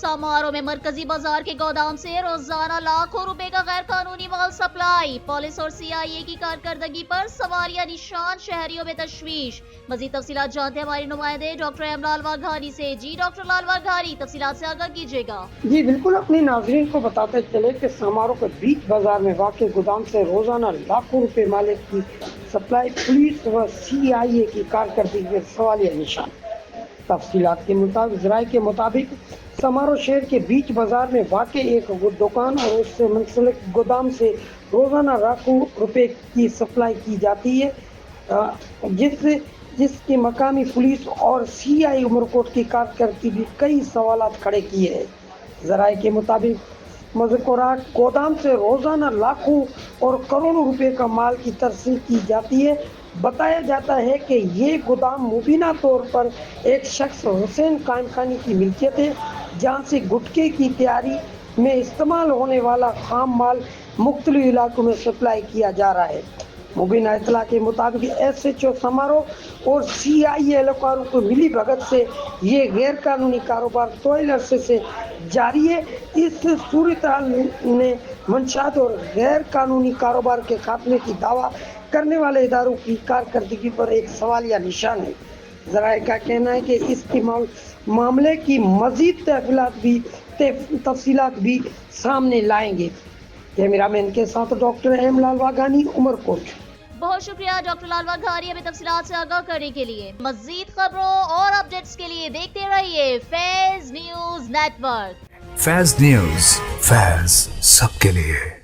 समारोह में मरकजी बाजार के गोदाम से रोजाना लाखों रुपए का गैर कानूनी माल सप्लाई। पुलिस और सीआईए की कारकर्दगी पर सवालिया निशान, शहरियों में तशवीश। मजीद तफसीलात जानते हैं हमारे नुमाइंदे डॉक्टर एमलाल वाघानी से। जी डॉक्टर लाल वाघानी, तफसीलात से आगाह कीजिएगा। जी बिल्कुल, अपने नाजरीन को बताते चले कि समारोह के बीच बाजार में वाक़ गोदाम से रोजाना लाखों रुपए माल की सप्लाई। पुलिस व सीआईए की कारकर्दगी पर सवालिया निशान। तफसीलात के मुताबिक ज़राए के मुताबिक समारोह शहर के बीच बाजार में वाक़ एक दुकान और उससे मुंसलिक गोदाम से रोजाना लाखों रुपए की सप्लाई की जाती है, जिसकी मकामी पुलिस और सीआई उमरकोट की कारकर्दगी भी कई सवालात खड़े किए हैं। ज़राए के मुताबिक मज़कूरा गोदाम से रोजाना लाखों और करोड़ों रुपए का माल की तरसील की जाती है। बताया जाता है कि ये गोदाम मुबीना तौर पर एक शख्स हुसैन कायम खानी की मिल्कियत है, जहाँ से गुटखे की तैयारी में इस्तेमाल होने वाला खाम माल मुख्तलिफ इलाकों में सप्लाई किया जा रहा है। मुबीना इतला के मुताबिक एसएचओ समारोह और सीआईए एहलकारों को मिली भगत से ये गैर कानूनी कारोबार तोयल अरसे से जारी है। इस सूरत हाल ने मंशात और गैर कानूनी कारोबार के खात्मे की दावा करने वाले इदारों की कारकर्दगी पर एक सवालिया निशान है। ज़राए का कहना है कि इस मामले की मज़ीद तफसीलात भी सामने लाएंगे। कैमरामैन के साथ डॉक्टर एमलाल वाघानी, उमरकोट। बहुत शुक्रिया डॉक्टर लाल वाघानी, हमें तफसीलात से आगाह करने के लिए। मजीद खबरों और अपडेट्स के लिए देखते रहिए Faiz news network. Faiz news, Faiz सबके लिए।